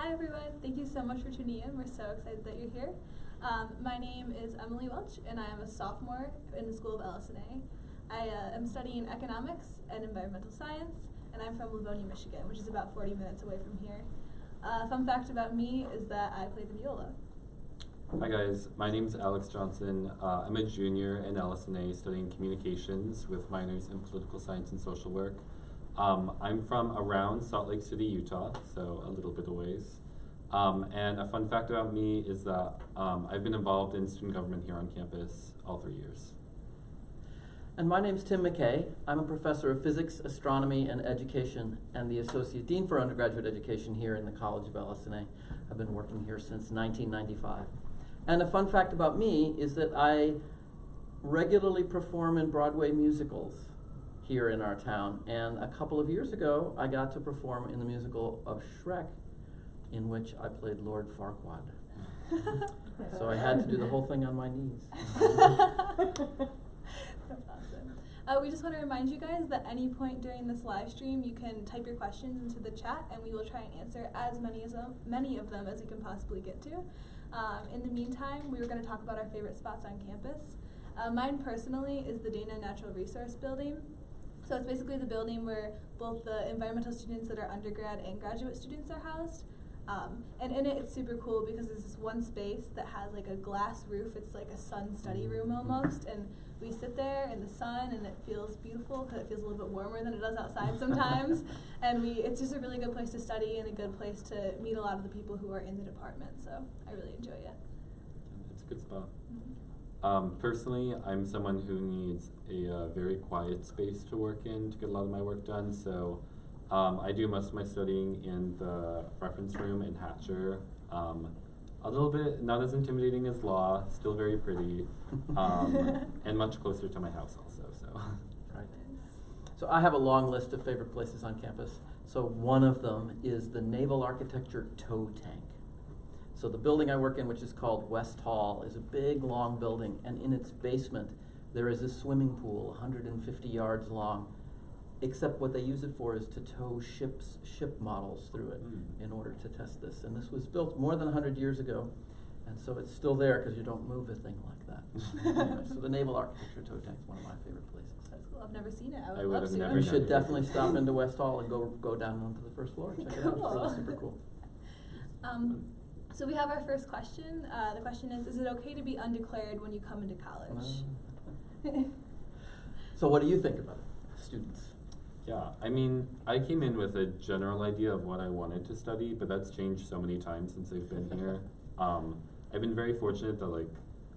Hi everyone, thank you so much for tuning in. We're so excited that you're here. My name is Emily Welch and I am a sophomore in the School of LS&A. I am studying economics and environmental science, and I'm from Livonia, Michigan, which is about 40 minutes away from here. Fun fact about me is that I play the viola. Hi guys, my name is Alex Johnson. I'm a junior in LS&A studying communications with minors in political science and social work. I'm from around Salt Lake City, Utah, so a little bit a ways. And a fun fact about me is that I've been involved in student government here on campus all 3 years. And my name's Tim McKay. I'm a professor of physics, astronomy, and education, and the associate dean for undergraduate education here in the College of LS&A. I've been working here since 1995. And a fun fact about me is that I regularly perform in Broadway musicals here in our town. And a couple of years ago, I got to perform in the musical of Shrek, in which I played Lord Farquaad. So I had to do the whole thing on my knees. That's awesome. We just want to remind you guys that any point during this live stream, you can type your questions into the chat, and we will try and answer as many of them as we can possibly get to. In the meantime, we were going to talk about our favorite spots on campus. Mine personally is the Dana Natural Resource Building. So it's basically the building where both the environmental students that are undergrad and graduate students are housed. And in it, it's super cool because there's this one space that has like a glass roof. It's like a sun study room almost, and we sit there in the sun, and it feels beautiful because it feels a little bit warmer than it does outside sometimes. And it's just a really good place to study and a good place to meet a lot of the people who are in the department. So I really enjoy it. It's a good spot. Personally, I'm someone who needs a very quiet space to work in to get a lot of my work done. So I do most of my studying in the reference room in Hatcher. A little bit not as intimidating as law, still very pretty, and much closer to my house also. So. Right. So I have a long list of favorite places on campus. So one of them is the Naval Architecture Tow Tank. So the building I work in, which is called West Hall, is a big, long building, and in its basement there is a swimming pool 150 yards long, except what they use it for is to tow ship models through it in order to test this. And this was built more than 100 years ago, and so it's still there because you don't move a thing like that. Anyway, so the Naval Architecture Tow Tank is one of my favorite places. That's cool. I've never seen it. I I would would love have to. never You done should it. definitely stop into West Hall and go down onto the first floor. Check it out. It's really super cool. So we have our first question. The question is it okay to be undeclared when you come into college? So what do you think about it, students? Yeah, I mean, I came in with a general idea of what I wanted to study, but that's changed so many times since I've been here. I've been very fortunate that like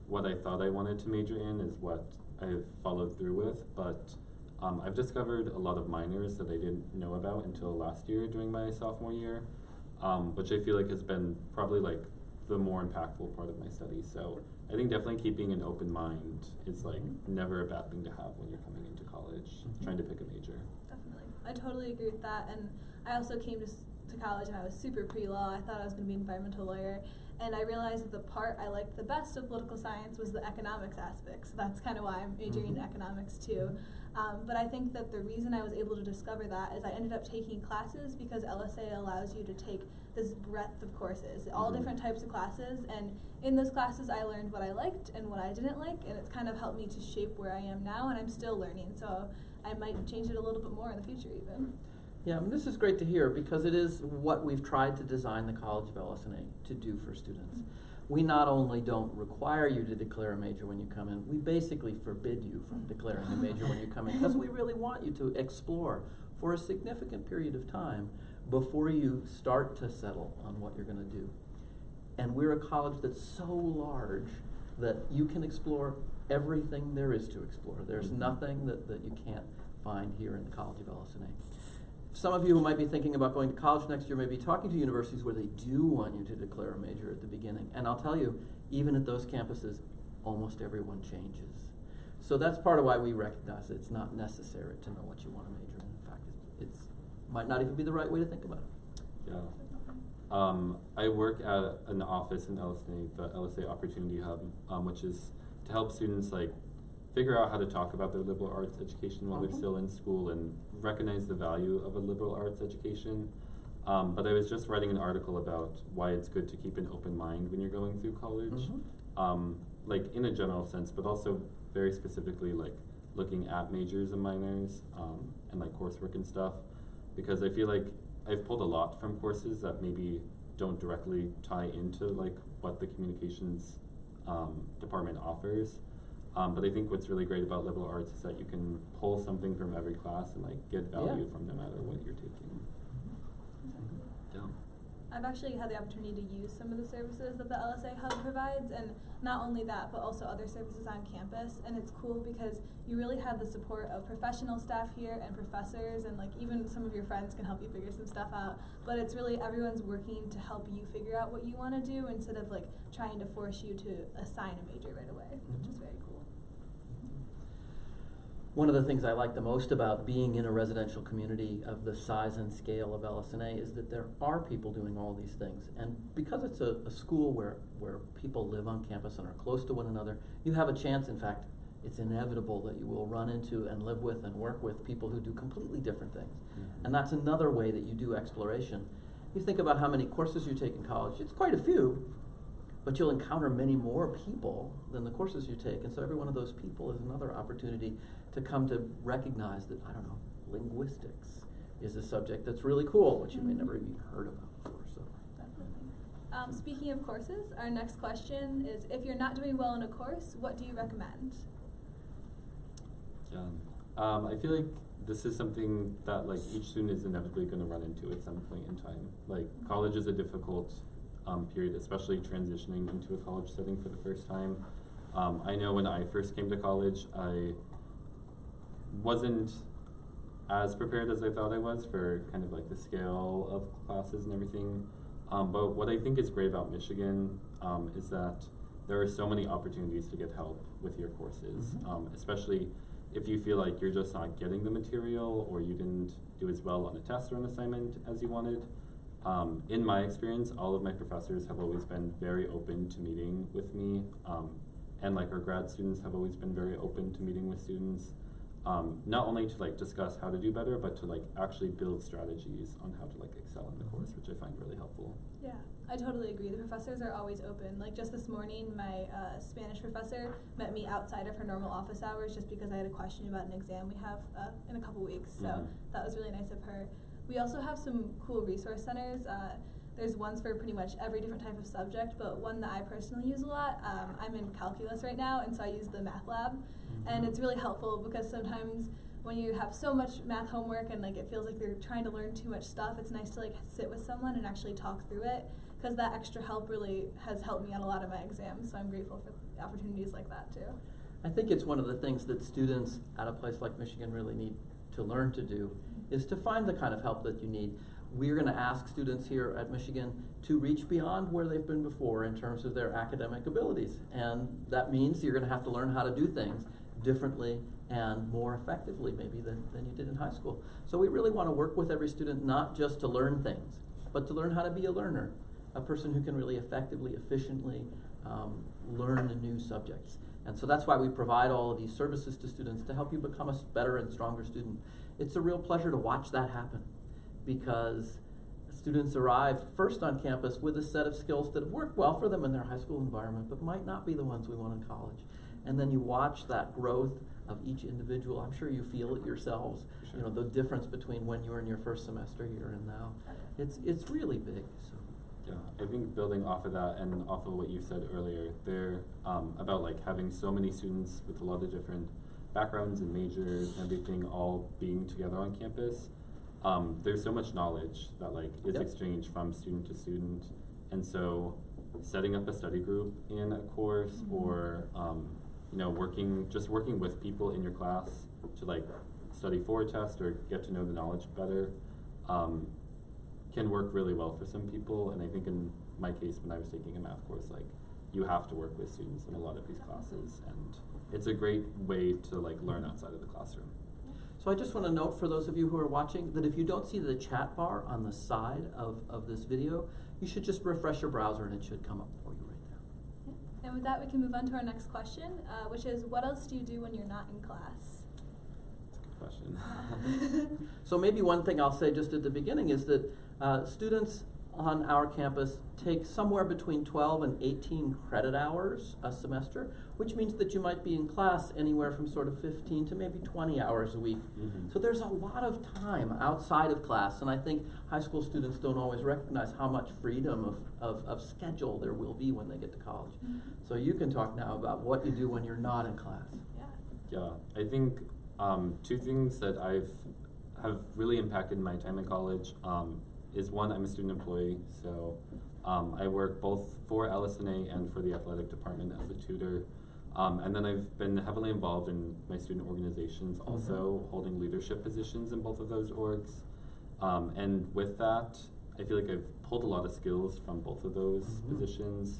what I thought I wanted to major in is what I've followed through with, but I've discovered a lot of minors that I didn't know about until last year during my sophomore year, which I feel like has been probably like the more impactful part of my study. So I think definitely keeping an open mind is like never a bad thing to have when you're coming into college, trying to pick a major. Definitely. I totally agree with that. And I also came to college and I was super pre-law. I thought I was going to be an environmental lawyer. And I realized that the part I liked the best of political science was the economics aspect. So that's kind of why I'm majoring in economics too. But I think that the reason I was able to discover that is I ended up taking classes because LSA allows you to take this breadth of courses, all different types of classes, and in those classes I learned what I liked and what I didn't like, and it's kind of helped me to shape where I am now, and I'm still learning, so I might change it a little bit more in the future even. Yeah, I mean, this is great to hear because it is what we've tried to design the College of LS&A to do for students. We not only don't require you to declare a major when you come in, we basically forbid you from declaring a major when you come in because we really want you to explore for a significant period of time before you start to settle on what you're going to do. And we're a college that's so large that you can explore everything there is to explore. There's nothing that you can't find here in the College of LS&A. Some of you who might be thinking about going to college next year may be talking to universities where they do want you to declare a major at the beginning. And I'll tell you, even at those campuses, almost everyone changes. So that's part of why we recognize that it's not necessary to know what you want to major in. In fact, it might not even be the right way to think about it. Yeah. I work at an office in LSA, the LSA Opportunity Hub, which is to help students like figure out how to talk about their liberal arts education while they're still in school and recognize the value of a liberal arts education. But I was just writing an article about why it's good to keep an open mind when you're going through college, like in a general sense, but also very specifically like looking at majors and minors, and like coursework and stuff, because I feel like I've pulled a lot from courses that maybe don't directly tie into like what the communications department offers. But I think what's really great about liberal arts is that you can pull something from every class and like get value from no matter what you're taking. Yeah. I've actually had the opportunity to use some of the services that the LSA Hub provides, and not only that, but also other services on campus. And it's cool because you really have the support of professional staff here and professors, and like even some of your friends can help you figure some stuff out. But it's really everyone's working to help you figure out what you want to do instead of like trying to force you to assign a major right away, which is very cool. One of the things I like the most about being in a residential community of the size and scale of LS&A is that there are people doing all these things. And because it's a school where people live on campus and are close to one another, you have a chance, in fact, it's inevitable that you will run into and live with and work with people who do completely different things. And that's another way that you do exploration. You think about how many courses you take in college, it's quite a few, but you'll encounter many more people than the courses you take. And so every one of those people is another opportunity to come to recognize that, I don't know, linguistics is a subject that's really cool, which you may never even heard about before. So. Definitely. Speaking of courses, our next question is, if you're not doing well in a course, what do you recommend? Yeah. I feel like this is something that like each student is inevitably going to run into at some point in time. Like college is a difficult period, especially transitioning into a college setting for the first time. I know when I first came to college, I wasn't as prepared as I thought I was for kind of like the scale of classes and everything. But what I think is great about Michigan is that there are so many opportunities to get help with your courses, especially if you feel like you're just not getting the material or you didn't do as well on a test or an assignment as you wanted. In my experience, all of my professors have always been very open to meeting with me, and like our grad students have always been very open to meeting with students, not only to like discuss how to do better, but to like actually build strategies on how to like excel in the course, which I find really helpful. Yeah, I totally agree. The professors are always open. Like just this morning, my Spanish professor met me outside of her normal office hours just because I had a question about an exam we have in a couple weeks. So that was really nice of her. We also have some cool resource centers. There's ones for pretty much every different type of subject, but one that I personally use a lot, I'm in calculus right now, and so I use the math lab. And it's really helpful because sometimes when you have so much math homework and like it feels like you're trying to learn too much stuff, it's nice to like sit with someone and actually talk through it, because that extra help really has helped me on a lot of my exams. So I'm grateful for opportunities like that too. I think it's one of the things that students at a place like Michigan really need to learn to do is to find the kind of help that you need. We're going to ask students here at Michigan to reach beyond where they've been before in terms of their academic abilities. And that means you're going to have to learn how to do things differently and more effectively maybe than you did in high school. So we really want to work with every student not just to learn things, but to learn how to be a learner, a person who can really effectively, efficiently learn the new subjects. And so that's why we provide all of these services to students to help you become a better and stronger student. It's a real pleasure to watch that happen, because students arrive first on campus with a set of skills that have worked well for them in their high school environment, but might not be the ones we want in college. And then you watch that growth of each individual. I'm sure you feel it yourselves. Sure. You know, the difference between when you were in your first semester here and now. It's really big. So. Yeah, I think building off of that and off of what you said earlier, there about like having so many students with a lot of different backgrounds and majors and everything all being together on campus. There's so much knowledge that like is exchanged from student to student, and so setting up a study group in a course or you know, working with people in your class to like study for a test or get to know the knowledge better can work really well for some people. And I think in my case, when I was taking a math course, like you have to work with students in a lot of these classes, and it's a great way to like learn outside of the classroom. So I just want to note for those of you who are watching that if you don't see the chat bar on the side of this video, you should just refresh your browser and it should come up for you right there. Yeah. And with that, we can move on to our next question, which is, what else do you do when you're not in class? question. So maybe one thing I'll say just at the beginning is that students on our campus take somewhere between 12 and 18 credit hours a semester, which means that you might be in class anywhere from sort of 15 to maybe 20 hours a week. Mhm. So there's a lot of time outside of class, and I think high school students don't always recognize how much freedom of schedule there will be when they get to college. Mhm. So you can talk now about what you do when you're not in class. Yeah. Yeah, I think two things that have really impacted my time in college is one, I'm a student employee, so I work both for LSNA and for the athletic department as a tutor. And then I've been heavily involved in my student organizations, also holding leadership positions in both of those orgs. And with that, I feel like I've pulled a lot of skills from both of those positions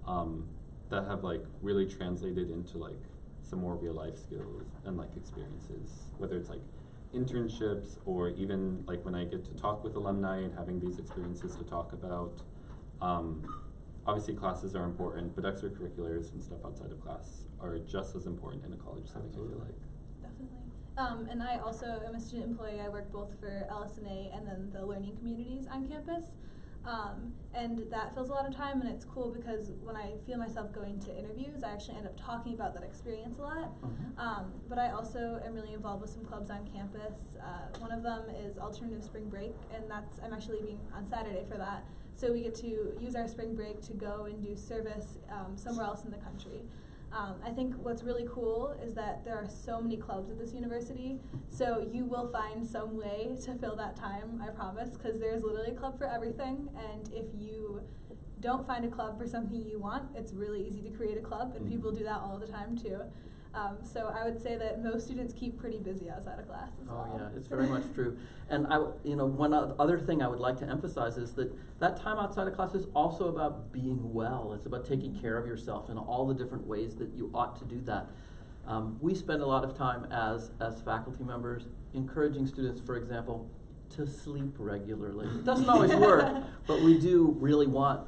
that have like really translated into like some more real life skills and like experiences, whether it's like internships or even like when I get to talk with alumni and having these experiences to talk about. Obviously classes are important, but extracurriculars and stuff outside of class are just as important in a college setting, I feel like. Definitely. And I also am a student employee. I work both for LSNA and then the learning communities on campus. And that fills a lot of time, and it's cool because when I feel myself going to interviews, I actually end up talking about that experience a lot. But I also am really involved with some clubs on campus. One of them is Alternative Spring Break, and I'm actually leaving on Saturday for that. So we get to use our spring break to go and do service somewhere else in the country. I think what's really cool is that there are so many clubs at this university, so you will find some way to fill that time, I promise, because there's literally a club for everything, and if you don't find a club for something you want, it's really easy to create a club, and people do that all the time too. So I would say that most students keep pretty busy outside of class as well. Oh yeah, it's very much true. And one other thing I would like to emphasize is that time outside of class is also about being well. It's about taking care of yourself in all the different ways that you ought to do that. We spend a lot of time as faculty members encouraging students, for example, to sleep regularly. It doesn't always work, but we do really want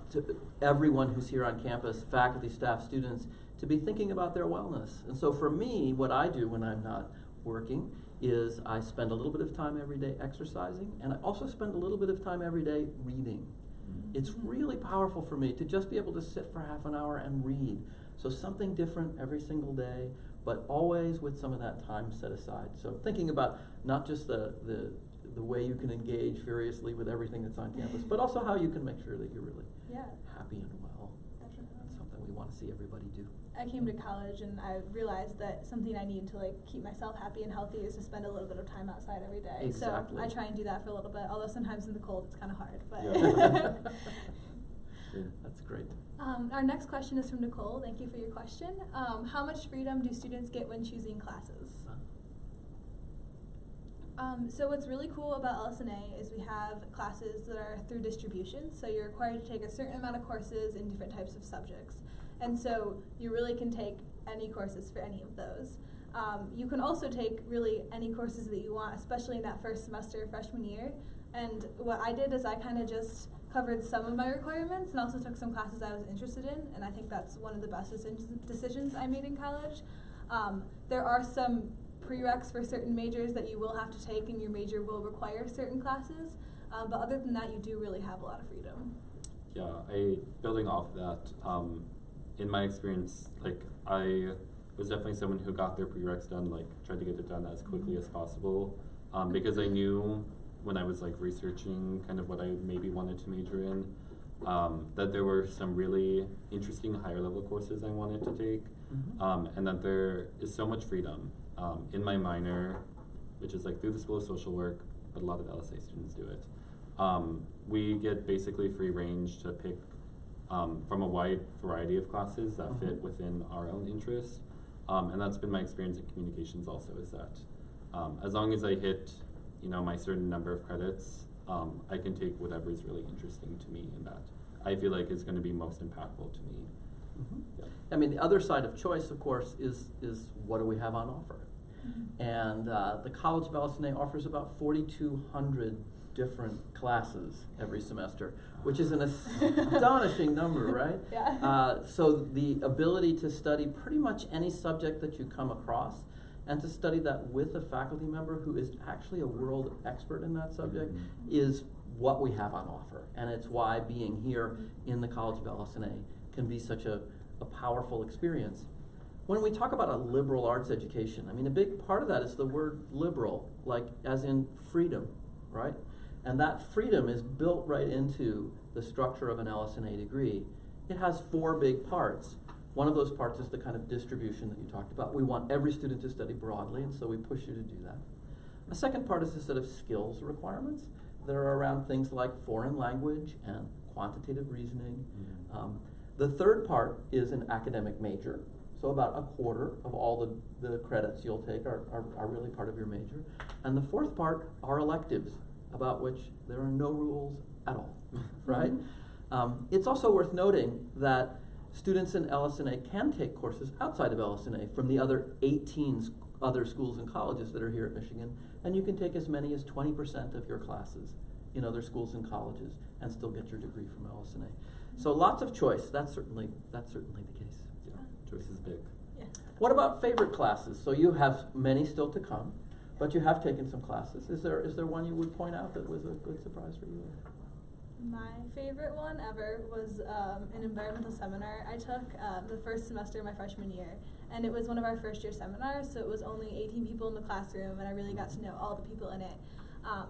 everyone who's here on campus, faculty, staff, students, to be thinking about their wellness. And so for me, what I do when I'm not working is I spend a little bit of time every day exercising, and I also spend a little bit of time every day reading. It's really powerful for me to just be able to sit for half an hour and read. So something different every single day, but always with some of that time set aside. So thinking about not just the way you can engage furiously with everything that's on campus, but also how you can make sure that you're really happy and well. Definitely. That's something we want to see everybody do. I came to college and I realized that something I need to like keep myself happy and healthy is to spend a little bit of time outside every day. Exactly. So I try and do that for a little bit, although sometimes in the cold it's kind of hard. But Yeah. That's great. Our next question is from Nicole. Thank you for your question. How much freedom do students get when choosing classes? So what's really cool about LSNA is we have classes that are through distribution, so you're required to take a certain amount of courses in different types of subjects. And so you really can take any courses for any of those. You can also take really any courses that you want, especially in that first semester freshman year. And what I did is I kind of just covered some of my requirements and also took some classes I was interested in, and I think that's one of the best decisions I made in college. There are some prereqs for certain majors that you will have to take, and your major will require certain classes, but other than that, you do really have a lot of freedom. Yeah, building off that, in my experience, like I was definitely someone who got their prereqs done, like tried to get it done as quickly as possible, because I knew when I was like researching kind of what I maybe wanted to major in, that there were some really interesting higher level courses I wanted to take, and that there is so much freedom in my minor, which is like through the School of Social Work, but a lot of LSA students do it. We get basically free range to pick from a wide variety of classes that fit within our own interests, and that's been my experience in communications also, is that as long as I hit my certain number of credits, I can take whatever is really interesting to me and that I feel like is going to be most impactful to me. Yeah. I mean, the other side of choice, of course, is what do we have on offer? And the College of LSNA offers about 4,200 different classes every semester, which is an astonishing number, right? Yeah. So the ability to study pretty much any subject that you come across and to study that with a faculty member who is actually a world expert in that subject is what we have on offer. And it's why being here in the College of LS&A can be such a powerful experience. When we talk about a liberal arts education, I mean, a big part of that is the word liberal, like as in freedom, right? And that freedom is built right into the structure of an LS&A degree. It has 4 big parts. One of those parts is the kind of distribution that you talked about. We want every student to study broadly, and so we push you to do that. The second part is a set of skills requirements that are around things like foreign language and quantitative reasoning. The third part is an academic major. So about a quarter of all the credits you'll take are really part of your major. And the fourth part are electives, about which there are no rules at all, right? It's also worth noting that students in LS&A can take courses outside of LS&A from the other 18 other schools and colleges that are here at Michigan, and you can take as many as 20% of your classes in other schools and colleges and still get your degree from LS&A. So lots of choice. That's certainly the case. Yeah, choice is big. Yeah. What about favorite classes? So you have many still to come, but you have taken some classes. Is there one you would point out that was a good surprise for you? My favorite one ever was an environmental seminar I took the first semester of my freshman year. And it was one of our first year seminars, so it was only 18 people in the classroom, and I really got to know all the people in it.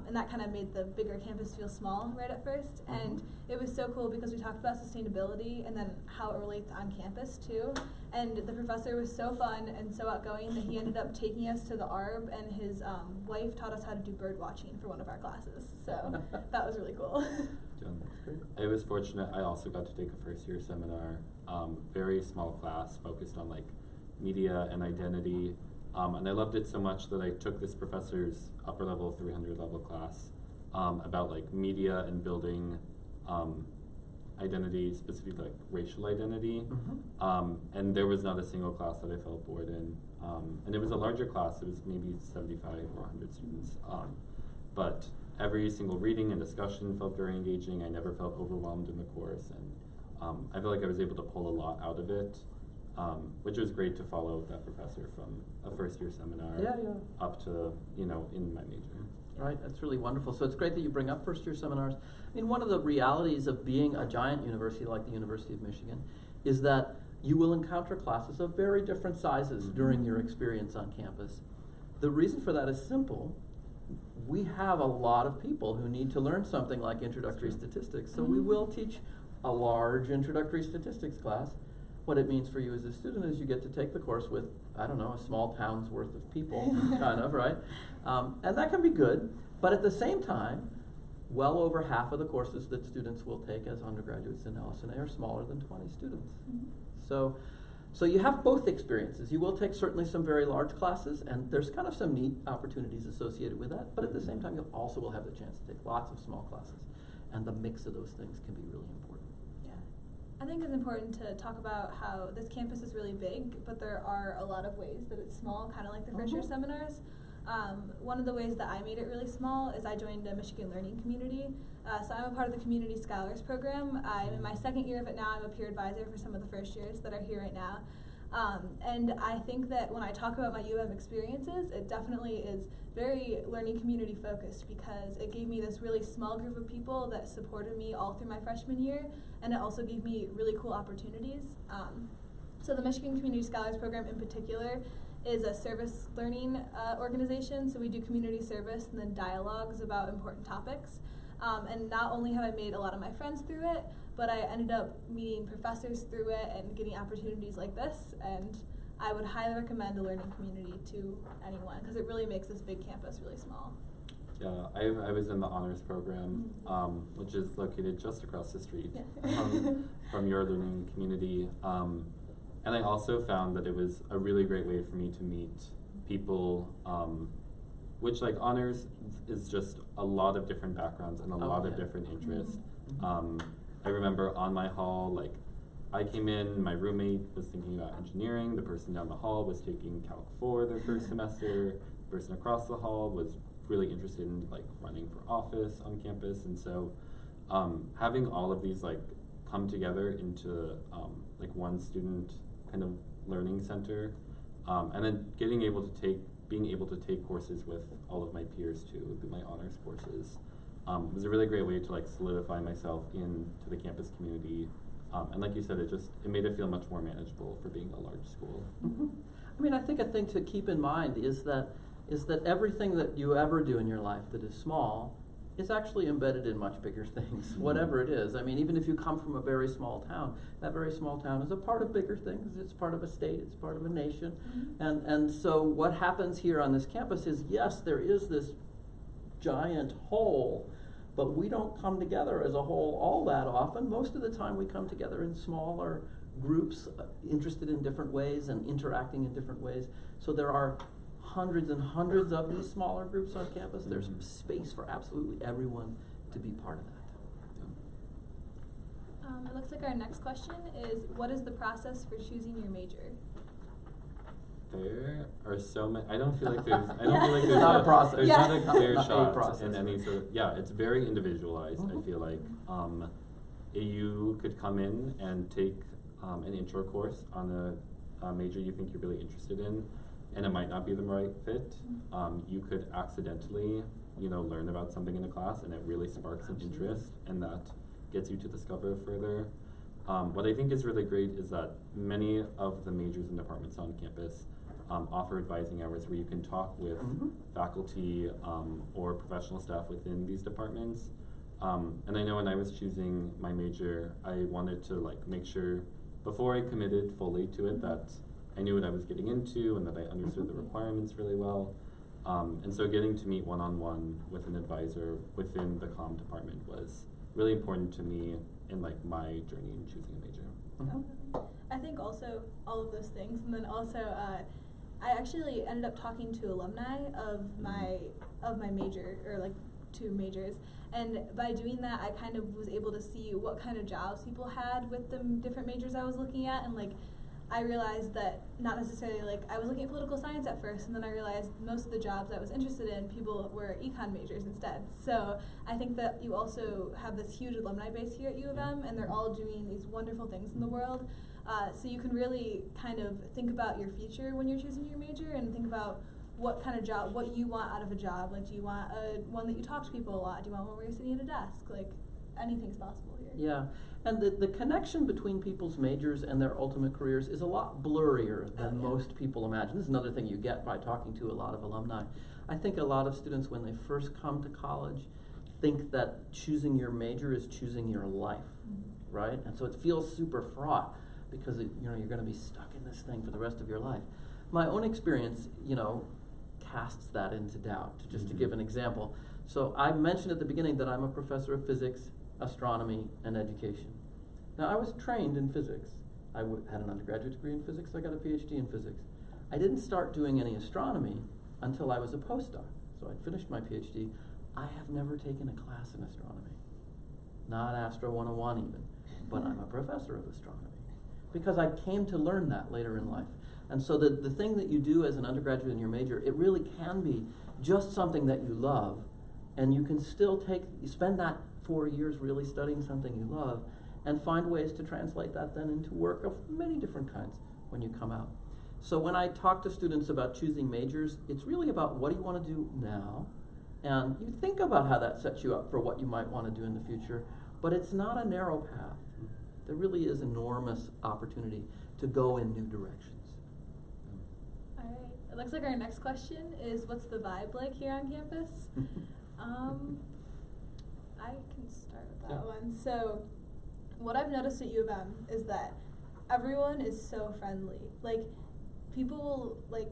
And that kind of made the bigger campus feel small right at first. And it was so cool because we talked about sustainability and then how it relates on campus too. And the professor was so fun and so outgoing that he ended up taking us to the Arb, and his wife taught us how to do bird watching for one of our classes. So that was really cool. I was fortunate, I also got to take a first year seminar, very small class focused on like media and identity. And I loved it so much that I took this professor's upper level 300 level class about like media and building identity, specifically like racial identity. And there was not a single class that I felt bored in. And it was a larger class, it was maybe 75 or 100 students. But every single reading and discussion felt very engaging. I never felt overwhelmed in the course, and I feel like I was able to pull a lot out of it. Which was great to follow that professor from a first year seminar up to, in my major. Right, that's really wonderful. So it's great that you bring up first year seminars. I mean, one of the realities of being a giant university like the University of Michigan is that you will encounter classes of very different sizes during your experience on campus. The reason for that is simple. We have a lot of people who need to learn something like introductory statistics, so we will teach a large introductory statistics class. What it means for you as a student is you get to take the course with, I don't know, a small town's worth of people, kind of, right? And that can be good, but at the same time, well over half of the courses that students will take as undergraduates in LS&A are smaller than 20 students. So you have both experiences. You will take certainly some very large classes, and there's kind of some neat opportunities associated with that, but at the same time, you also will have the chance to take lots of small classes, and the mix of those things can be really important. I think it's important to talk about how this campus is really big, but there are a lot of ways that it's small, kind of like the first year seminars. One of the ways that I made it really small is I joined a Michigan Learning Community. So I'm a part of the Community Scholars Program. I'm in my second year of it now. I'm a peer advisor for some of the first years that are here right now. And I think that when I talk about my UM experiences, it definitely is very learning community focused, because it gave me this really small group of people that supported me all through my freshman year, and it also gave me really cool opportunities. So the Michigan Community Scholars Program in particular is a service learning organization, so we do community service and then dialogues about important topics. And not only have I made a lot of my friends through it, but I ended up meeting professors through it and getting opportunities like this, and I would highly recommend a learning community to anyone, because it really makes this big campus really small. Yeah, I was in the honors program, which is located just across the street from your learning community. And I also found that it was a really great way for me to meet people, which like honors is just a lot of different backgrounds and a lot of different interests. I remember on my hall, like I came in, my roommate was thinking about engineering, the person down the hall was taking Calc 4 their first semester, the person across the hall was really interested in like running for office on campus, and so having all of these like come together into like one student kind of learning center, and then getting able to take being able to take courses with all of my peers too, my honors courses, was a really great way to like solidify myself into the campus community. And like you said, it made it feel much more manageable for being a large school. Mm-hmm. I mean, I think a thing to keep in mind is that everything that you ever do in your life that is small is actually embedded in much bigger things, Mm-hmm. whatever it is. I mean, even if you come from a very small town, that very small town is a part of bigger things. It's part of a state, it's part of a nation. Mm-hmm. And so what happens here on this campus is, yes, there is this giant whole, but we don't come together as a whole all that often. Most of the time we come together in smaller groups, interested in different ways and interacting in different ways. So there are hundreds and hundreds of these smaller groups on campus. There's space for absolutely everyone to be part of that. It looks like our next question is, what is the process for choosing your major? There are so many. I don't feel like there's. I don't feel like It's there's not a process. There's Yeah. not a clear Not a shot process. in any sort of. Yeah, it's very individualized. I Mhm. feel like you could come in and take an intro course on a major you think you're really interested in, and it might not be the right fit. You could accidentally, learn about something in a class, and it really sparks an Absolutely. interest, and that gets you to discover further. What I think is really great is that many of the majors and departments on campus offer advising hours where you can talk with Mhm. faculty or professional staff within these departments. And I know when I was choosing my major, I wanted to make sure before I committed fully to it that I knew what I was getting into and that I understood the requirements really well. And so getting to meet one-on-one with an advisor within the comm department was really important to me in my journey in choosing a major. Mhm. I think also all of those things, and then also I actually ended up talking to alumni of my major, or two majors, and by doing that I kind of was able to see what kind of jobs people had with the different majors I was looking at, and I realized that not necessarily I was looking at political science at first, and then I realized most of the jobs I was interested in, people were econ majors instead. So I think that you also have this huge alumni base here at U of M, and they're all doing these wonderful things in the world. So you can really kind of think about your future when you're choosing your major, and think about what kind of job, what you want out of a job. Do you want one that you talk to people a lot? Do you want one where you're sitting at a desk? Anything's possible here. Yeah, and the connection between people's majors and their ultimate careers is a lot blurrier than Oh, yeah. most people imagine. This is another thing you get by talking to a lot of alumni. I think a lot of students, when they first come to college, think that choosing your major is choosing your life, right? And so it feels super fraught because you're going to be stuck in this thing for the rest of your life. My own experience, casts that into doubt, just to give an example. So I mentioned at the beginning that I'm a professor of physics, astronomy, and education. Now, I was trained in physics. I had an undergraduate degree in physics. I got a PhD in physics. I didn't start doing any astronomy until I was a postdoc. So I finished my PhD. I have never taken a class in astronomy. Not Astro 101 even, but I'm a professor of astronomy. Because I came to learn that later in life. And so the thing that you do as an undergraduate in your major, it really can be just something that you love, and you can still spend that 4 years really studying something you love, and find ways to translate that then into work of many different kinds when you come out. So when I talk to students about choosing majors, it's really about what do you want to do now, and you think about how that sets you up for what you might want to do in the future, but it's not a narrow path. There really is enormous opportunity to go in new directions. All right. It looks like our next question is, what's the vibe like here on campus? I can start with that Yeah. one. So, what I've noticed at U of M is that everyone is so friendly. People will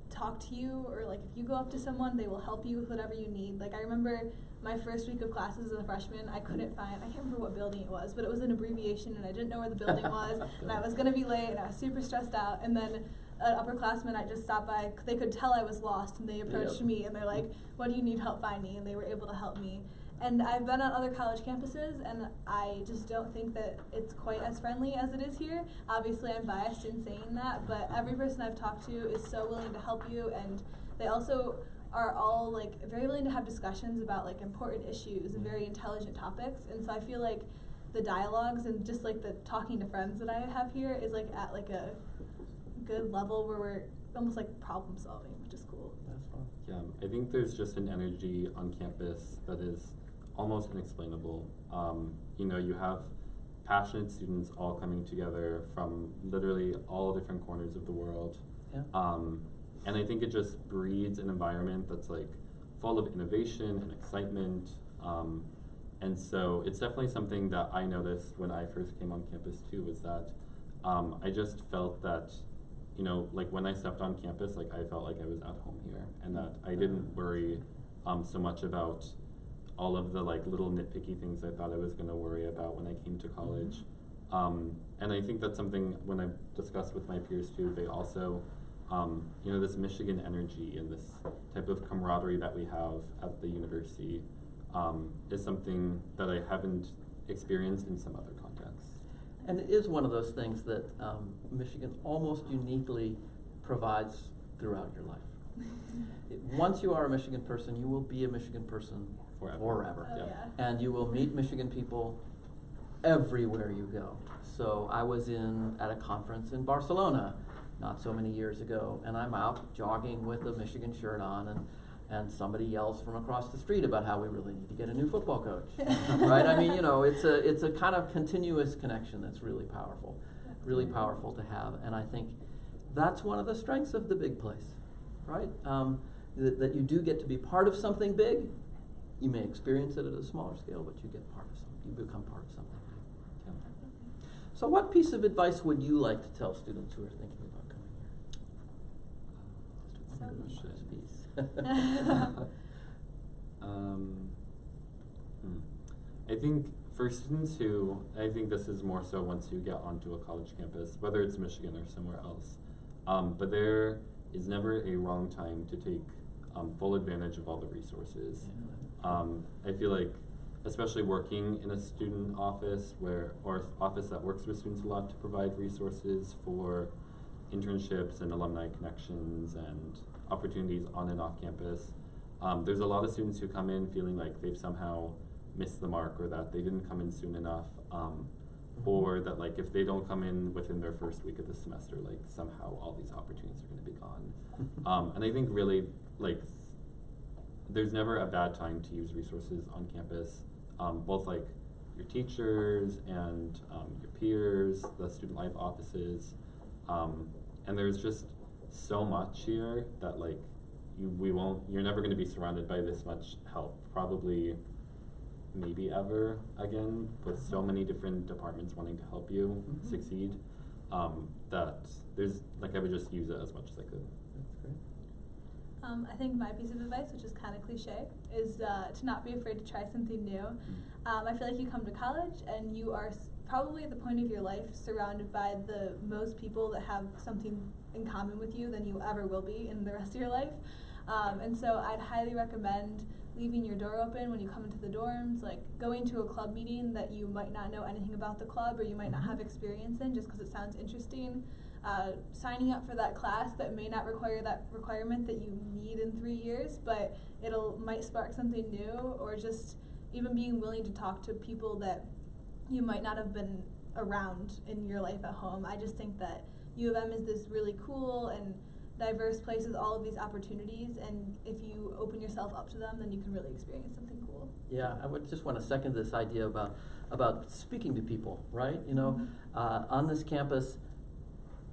talk to you, or if you go up to someone, they will help you with whatever you need. I remember my first week of classes as a freshman, I can't remember what building it was, but it was an abbreviation, and I didn't know where the building was, and I was gonna be late, and I was super stressed out, and then an upperclassman I just stopped by, they could tell I was lost, and they approached Yep. me, and they're like, what do you need help finding? And they were able to help me. And I've been on other college campuses, and I just don't think that it's quite as friendly as it is here. Obviously, I'm biased in saying that, but every person I've talked to is so willing to help you, and they also are all very willing to have discussions about important issues and very intelligent topics. And so I feel like the dialogues and just the talking to friends that I have here is at a good level where we're almost problem solving, which which is cool. That's fun. Yeah, I think there's just an energy on campus that is almost inexplainable. You know, you have passionate students all coming together from literally all different corners of the world. Yeah. And I think it just breeds an environment that's like full of innovation and excitement. And so it's definitely something that I noticed when I first came on campus too, was that I just felt that, you know, like when I stepped on campus, like I felt like I was at home here, and that I didn't worry so much about all of the like little nitpicky things I thought I was gonna worry about when I came to college. And I think that's something when I've discussed with my peers too, they also, you know, this Michigan energy and this type of camaraderie that we have at the university is something that I haven't experienced in some other contexts. And it is one of those things that Michigan almost uniquely provides throughout your life. Once you are a Michigan person, you will be a Michigan person forever. Oh, Yeah. yeah. And you will meet Michigan people everywhere you go. So I was at a conference in Barcelona not so many years ago, and I'm out jogging with a Michigan shirt on, and somebody yells from across the street about how we really need to get a new football coach. Right? I mean, you know, it's a kind of continuous connection that's really powerful to have. And I think that's one of the strengths of the big place, right? That you do get to be part of something big. You may experience it at a smaller scale, but you get part of something. You become part of something big. Yeah. So what piece of advice would you like to tell students who are thinking about coming here? I think for students who, I think this is more so once you get onto a college campus, whether it's Michigan or somewhere else, but there is never a wrong time to take full advantage of all the resources. I feel like, especially working in a student office or office that works with students a lot, to provide resources for internships and alumni connections and opportunities on and off campus. There's a lot of students who come in feeling like they've somehow missed the mark, or that they didn't come in soon enough, or that like if they don't come in within their first week of the semester, like somehow all these opportunities are going to be gone. And I think really like there's never a bad time to use resources on campus, both like your teachers and your peers, the student life offices, and there's just so much here that like you're never going to be surrounded by this much help, probably maybe ever again, with so many different departments wanting to help you succeed, that there's like I would just use it as much as I could. That's great. I think my piece of advice, which is kind of cliche, is to not be afraid to try something new. I feel like you come to college and you are probably at the point of your life surrounded by the most people that have something in common with you than you ever will be in the rest of your life. And so I'd highly recommend leaving your door open when you come into the dorms, like going to a club meeting that you might not know anything about the club or you might not have experience in just because it sounds interesting. Signing up for that class that may not require that requirement that you need in 3 years, but might spark something new, or just even being willing to talk to people that you might not have been around in your life at home. I just think that U of M is this really cool and diverse place with all of these opportunities, and if you open yourself up to them, then you can really experience something cool. Yeah, I would just want to second this idea about speaking to people, right? You know, on this campus,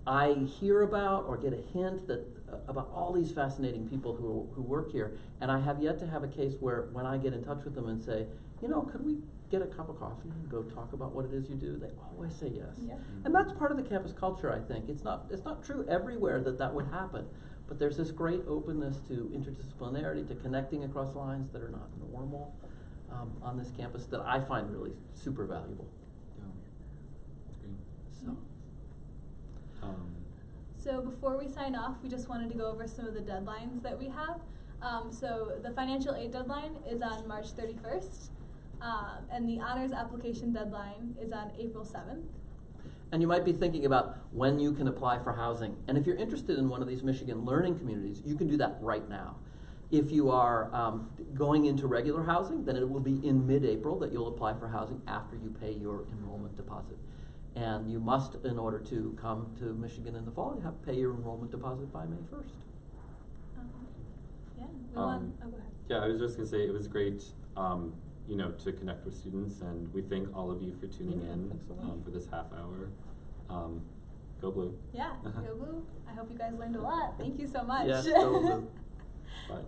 I hear about or get a hint that about all these fascinating people who work here, and I have yet to have a case where when I get in touch with them and say, you know, could we get a cup of coffee and go talk about what it is you do, they always say yes. Yeah. And that's part of the campus culture, I think. It's not true everywhere that would happen, but there's this great openness to interdisciplinarity, to connecting across lines that are not normal on this campus that I find really super valuable. So. So before we sign off, we just wanted to go over some of the deadlines that we have. So the financial aid deadline is on March 31st. And the honors application deadline is on April 7th. And you might be thinking about when you can apply for housing. And if you're interested in one of these Michigan learning communities, you can do that right now. If you are going into regular housing, then it will be in mid-April that you'll apply for housing after you pay your enrollment deposit. And you must, in order to come to Michigan in the fall, you have to pay your enrollment deposit by May 1st. Yeah, we want, oh, go ahead. Yeah, I was just gonna say it was great, you know, to connect with students, and we thank all of you for tuning Yeah, in thanks so much. for this half hour. Go Blue. Yeah, go Blue. I hope you guys learned a lot. Thank you so much. Yes, go Blue. Bye.